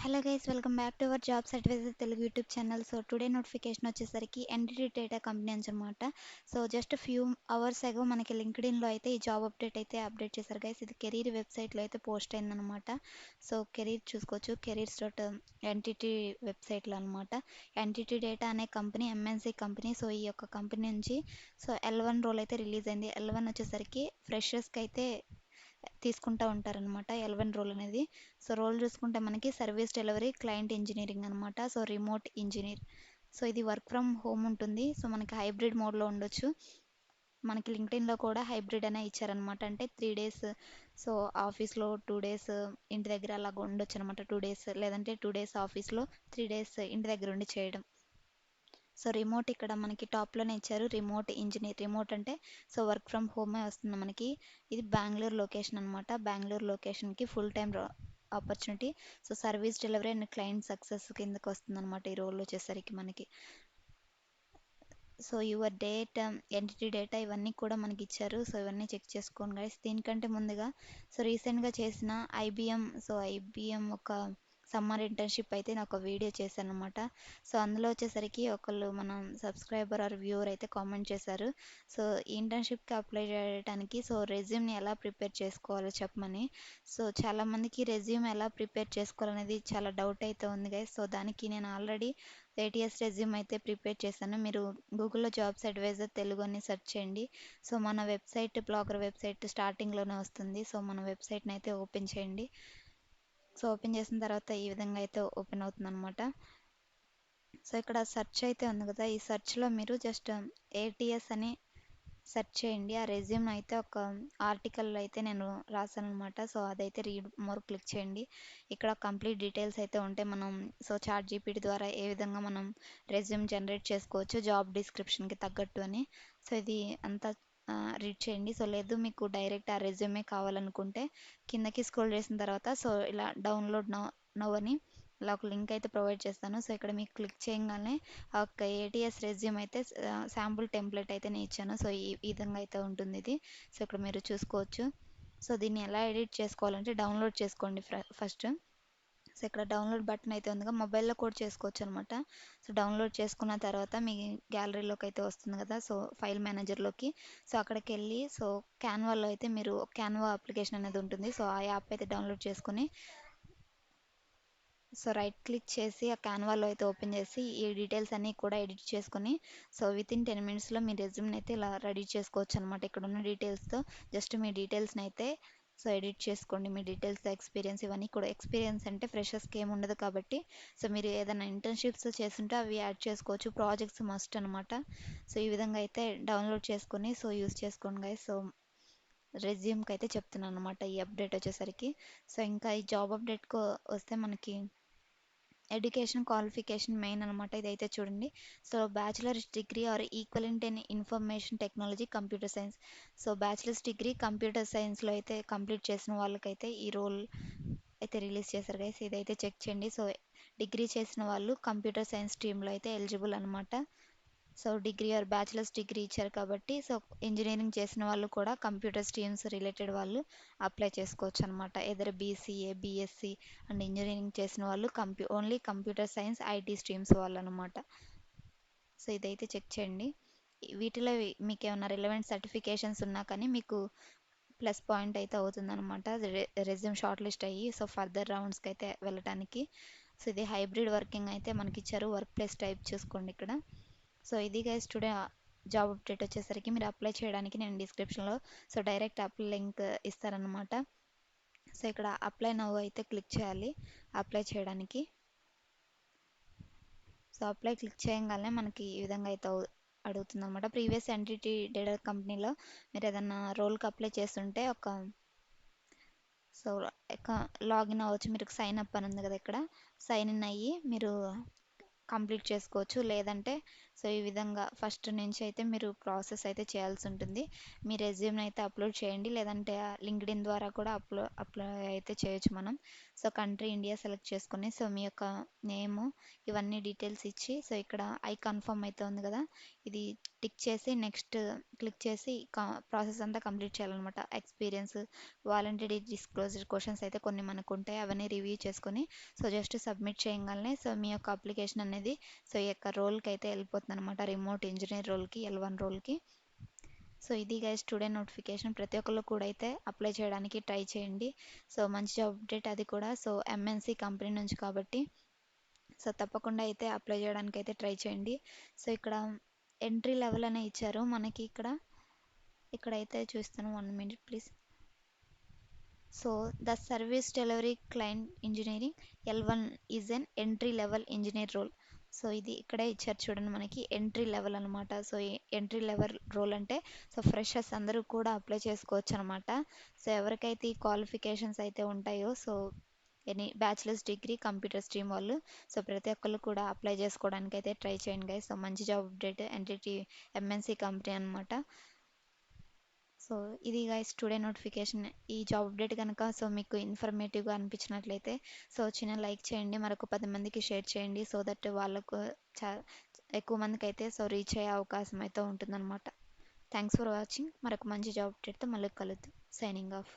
Hello guys, welcome back to our jobs advisor Telugu YouTube channel. So today notification వచ్చేసరికి NTT data company నుంచి అనమాట. So just few hours అగో మనకి లింక్డ్ఇన్లో అయితే ఈ జాబ్ అప్డేట్ చేశారు గైస్. ఇది కెరీర్ వెబ్సైట్లో అయితే పోస్ట్ అయిందనమాట. సో కెరీర్ చూసుకోవచ్చు, కెరీర్స్ డాట్ ఎన్టీటీ వెబ్సైట్లో అనమాట. ఎన్టీటీ డేటా అనే కంపెనీ ఎంఎన్సీ కంపెనీ. సో ఈ యొక్క కంపెనీ నుంచి సో L1 రోల్ అయితే రిలీజ్ అయింది. L1 వచ్చేసరికి ఫ్రెషర్స్కి అయితే తీసుకుంటూ ఉంటారనమాట L1 రోల్ అనేది. సో రోల్ చూసుకుంటే మనకి సర్వీస్ డెలివరీ క్లయింట్ ఇంజనీరింగ్ అనమాట. So remote engineer. సో ఇది వర్క్ ఫ్రమ్ హోమ్ ఉంటుంది. సో మనకి హైబ్రిడ్ మోడ్లో ఉండొచ్చు. మనకి లింక్డ్ఇన్లో కూడా హైబ్రిడ్ అనే ఇచ్చారనమాట. అంటే 3 days సో ఆఫీస్లో 2 days ఇంటి దగ్గర అలాగ ఉండొచ్చు అనమాట. 2 days లేదంటే 2 days ఆఫీస్లో 3 days ఇంటి దగ్గర ఉండి చేయడం. సో రిమోట్ ఇక్కడ మనకి టాప్లోనే ఇచ్చారు, రిమోట్ ఇంజనీర్. రిమోట్ అంటే సో వర్క్ ఫ్రమ్ హోమే వస్తుంది మనకి. ఇది బెంగళూరు లొకేషన్ అనమాట. బెంగళూరు లొకేషన్కి full time opportunity. So service delivery and client success కిందకి వస్తుంది అనమాట ఈ రోల్ వచ్చేసరికి మనకి. So your date, entity data ఇవన్నీ కూడా మనకి ఇచ్చారు. సో ఇవన్నీ చెక్ చేసుకోండి గైస్. దీనికంటే ముందుగా సో రీసెంట్గా చేసిన ఐబిఎం ఒక సమ్మర్ ఇంటర్న్షిప్ అయితే నేను ఒక వీడియో చేశాను అనమాట. సో అందులో వచ్చేసరికి ఒకళ్ళు మనం సబ్స్క్రైబర్ ఆర్ వ్యూవర్ అయితే కామెంట్ చేశారు. సో ఈ ఇంటర్న్షిప్కి అప్లై చేయడానికి సో రెజ్యూమ్ని ఎలా ప్రిపేర్ చేసుకోవాలో చెప్పమని. సో చాలామందికి రెజ్యూమ్ ఎలా ప్రిపేర్ చేసుకోవాలనేది చాలా డౌట్ అయితే ఉంది గైస్. సో దానికి నేను ఆల్రెడీ ATS రెజ్యూమ్ అయితే ప్రిపేర్ చేశాను. మీరు గూగుల్లో జాబ్స్ అడ్వైజర్ తెలుగు అని సెర్చ్ చేయండి. సో మన వెబ్సైట్, బ్లాగర్ వెబ్సైట్ స్టార్టింగ్లోనే వస్తుంది. సో మన వెబ్సైట్ని అయితే ఓపెన్ చేయండి. సో ఓపెన్ చేసిన తర్వాత ఈ విధంగా అయితే ఓపెన్ అవుతుంది అనమాట. సో ఇక్కడ సెర్చ్ అయితే ఉంది కదా, ఈ సెర్చ్లో మీరు జస్ట్ ATS అని సెర్చ్ చేయండి. ఆ రెజ్యూమ్ అయితే ఒక ఆర్టికల్ అయితే నేను రాశాను అనమాట. సో అదైతే రీడ్ మోర్ క్లిక్ చేయండి. ఇక్కడ కంప్లీట్ డీటెయిల్స్ అయితే ఉంటాయి. మనం సో ChatGPT ద్వారా ఏ విధంగా మనం రెజ్యూమ్ జనరేట్ చేసుకోవచ్చు జాబ్ డిస్క్రిప్షన్కి తగ్గట్టు అని. సో ఇది అంతా రీడ్ చేయండి. సో లేదు మీకు డైరెక్ట్ ఆ రెజ్యూమే కావాలనుకుంటే కిందకి స్క్రోల్ చేసిన తర్వాత సో ఇలా డౌన్లోడ్ నౌ అని ఇలా ఒక లింక్ అయితే ప్రొవైడ్ చేస్తాను. సో ఇక్కడ మీకు క్లిక్ చేయగానే ఒక ATS రెజ్యూమ్ అయితే శాంపుల్ టెంప్లెట్ అయితే నేను ఇచ్చాను. సో ఈ విధంగా అయితే ఉంటుంది ఇది. సో ఇక్కడ మీరు చూసుకోవచ్చు. సో దీన్ని ఎలా ఎడిట్ చేసుకోవాలంటే డౌన్లోడ్ చేసుకోండి ఫస్ట్. సో ఇక్కడ డౌన్లోడ్ బటన్ అయితే ఉందిగా, మొబైల్లో కూడా చేసుకోవచ్చు అనమాట. సో డౌన్లోడ్ చేసుకున్న తర్వాత మీ గ్యాలరీలోకి అయితే వస్తుంది కదా, సో ఫైల్ మేనేజర్లోకి. సో అక్కడికి వెళ్ళి సో క్యాన్వాలో అయితే మీరు క్యాన్వా అప్లికేషన్ అనేది ఉంటుంది. సో ఆ యాప్ అయితే డౌన్లోడ్ చేసుకుని సో రైట్ క్లిక్ చేసి ఆ క్యాన్వాలో అయితే ఓపెన్ చేసి ఈ డీటెయిల్స్ అన్నీ కూడా ఎడిట్ చేసుకొని సో వితిన్ 10 minutesలో మీ రెజ్యూమ్ని అయితే ఇలా రెడీ చేసుకోవచ్చు అనమాట. ఇక్కడ ఉన్న డీటెయిల్స్తో జస్ట్ మీ డీటెయిల్స్ని అయితే సో ఎడిట్ చేసుకోండి. మీ డీటెయిల్స్, ఎక్స్పీరియన్స్ ఇవన్నీ కూడా. ఎక్స్పీరియన్స్ అంటే ఫ్రెషర్స్కి ఏమి ఉండదు కాబట్టి సో మీరు ఏదైనా ఇంటర్న్షిప్స్ చేస్తుంటే అవి యాడ్ చేసుకోవచ్చు. ప్రాజెక్ట్స్ మస్ట్ అనమాట. సో ఈ విధంగా అయితే డౌన్లోడ్ చేసుకొని సో యూస్ చేసుకోండి గైస్. సో రెజ్యూమ్కి అయితే చెప్తున్నాను అనమాట ఈ అప్డేట్ వచ్చేసరికి. సో ఇంకా ఈ జాబ్ అప్డేట్కి వస్తే మనకి ఎడ్యుకేషన్ క్వాలిఫికేషన్ మెయిన్ అనమాట. ఇదైతే చూడండి. So bachelors degree or equivalent in information technology computer science. So bachelors degree computer సైన్స్లో అయితే కంప్లీట్ చేసిన వాళ్ళకైతే ఈ రోల్ అయితే రిలీజ్ చేశారు గైస్. ఇదైతే చెక్ చేయండి. సో డిగ్రీ చేసిన వాళ్ళు కంప్యూటర్ సైన్స్ స్ట్రీమ్లో అయితే ఎలిజిబుల్ అనమాట. So degree or bachelors degree ఇచ్చారు కాబట్టి సో ఇంజనీరింగ్ చేసిన వాళ్ళు కూడా కంప్యూటర్ స్ట్రీమ్స్ రిలేటెడ్ వాళ్ళు అప్లై చేసుకోవచ్చు అనమాట. Either BCA, BSc and engineering చేసిన వాళ్ళు only computer science IT streams వాళ్ళు అనమాట. సో ఇదైతే చెక్ చేయండి. వీటిలో మీకు ఏమైనా రిలవెంట్ సర్టిఫికేషన్స్ ఉన్నా కానీ మీకు ప్లస్ పాయింట్ అయితే అవుతుందన్నమాట. రెజ్యూమ్ షార్ట్ లిస్ట్ అయ్యి సో ఫర్దర్ రౌండ్స్కి అయితే వెళ్ళటానికి. సో ఇది హైబ్రిడ్ వర్కింగ్ అయితే మనకి ఇచ్చారు. వర్క్ ప్లేస్ టైప్ చూసుకోండి ఇక్కడ. సో ఇది గైస్ టుడే జాబ్ అప్డేట్ వచ్చేసరికి. మీరు అప్లై చేయడానికి నేను డిస్క్రిప్షన్లో సో డైరెక్ట్ అప్లై లింక్ ఇస్తారనమాట. సో ఇక్కడ అప్లై నౌ అయితే క్లిక్ చేయాలి అప్లై చేయడానికి. సో అప్లై క్లిక్ చేయగానే మనకి ఈ విధంగా అయితే అడుగుతుంది అనమాట. ప్రీవియస్ ఎన్టీటీ డేటా కంపెనీలో మీరు ఏదన్నా రోల్కి అప్లై చేస్తుంటే సో లాగిన్ అవ్వచ్చు. మీరు సైన్ అప్ అని ఉంది కదా, ఇక్కడ సైన్ ఇన్ అయ్యి మీరు కంప్లీట్ చేసుకోవచ్చు. లేదంటే సో ఈ విధంగా ఫస్ట్ నుంచి అయితే మీరు ప్రాసెస్ అయితే చేయాల్సి ఉంటుంది. మీ రెజ్యూమ్‌ని అయితే అప్లోడ్ చేయండి. లేదంటే లింక్డ్ఇన్ ద్వారా కూడా అప్లై అయితే చేయొచ్చు మనం. సో కంట్రీ ఇండియా సెలెక్ట్ చేసుకొని సో మీ యొక్క నేము ఇవన్నీ డీటెయిల్స్ ఇచ్చి సో ఇక్కడ ఐ కన్ఫర్మ్ అయితే ఉంది కదా, ఇది టిక్ చేసి నెక్స్ట్ క్లిక్ చేసి ప్రాసెస్ అంతా కంప్లీట్ చేయాలన్నమాట. ఎక్స్పీరియన్స్, వాలంటరీ డిస్క్లోజర్ క్వశ్చన్స్ అయితే కొన్ని మనకు ఉంటాయి, అవన్నీ రివ్యూ చేసుకొని సో జస్ట్ సబ్మిట్ చేయగానే సో మీ యొక్క అప్లికేషన్ అనేది సో ఈ యొక్క రోల్కి అయితే వెళ్ళిపోతుంది అనమాట, రిమోట్ ఇంజనీర్ రోల్కి, L1 రోల్కి. సో ఇది గైస్ టుడే నోటిఫికేషన్. ప్రతి ఒక్కళ్ళు కూడా అయితే అప్లై చేయడానికి ట్రై చేయండి. సో మంచి జాబ్ అప్డేట్ అది కూడా సో MNC కంపెనీ నుంచి కాబట్టి సో తప్పకుండా అయితే అప్లై చేయడానికి అయితే ట్రై చేయండి. సో ఇక్కడ ఎంట్రీ లెవెల్ అనే ఇచ్చారు మనకి ఇక్కడైతే చూస్తాను, 1 minute please. So the service delivery client engineering L1 is an entry level engineer role. So ఇది ఇక్కడే ఇచ్చారు చూడండి మనకి ఎంట్రీ లెవెల్ అనమాట. సో ఎంట్రీ లెవెల్ రోల్ అంటే సో ఫ్రెషర్స్ అందరూ కూడా అప్లై చేసుకోవచ్చు అనమాట. సో ఎవరికైతే ఈ క్వాలిఫికేషన్స్ అయితే ఉంటాయో so any bachelors degree computer stream వాళ్ళు సో ప్రతి ఒక్కళ్ళు కూడా అప్లై చేసుకోవడానికి అయితే ట్రై చేయండి గైస్. సో మంచి job update, NTT MNC company అనమాట. సో ఇది గైస్ టుడే నోటిఫికేషన్. ఈ జాబ్ అప్డేట్ కనుక సో మీకు ఇన్ఫర్మేటివ్గా అనిపించినట్లయితే సో చిన్న లైక్ చేయండి, మరొక 10 మందికి షేర్ చేయండి. సో దట్ వాళ్ళకు చా ఎక్కువ మందికి అయితే సో రీచ్ అయ్యే అవకాశం అయితే ఉంటుందన్నమాట. Thanks for watching. మరొక మంచి జాబ్ అప్డేట్తో మళ్ళీ కలుద్దాం. Signing off.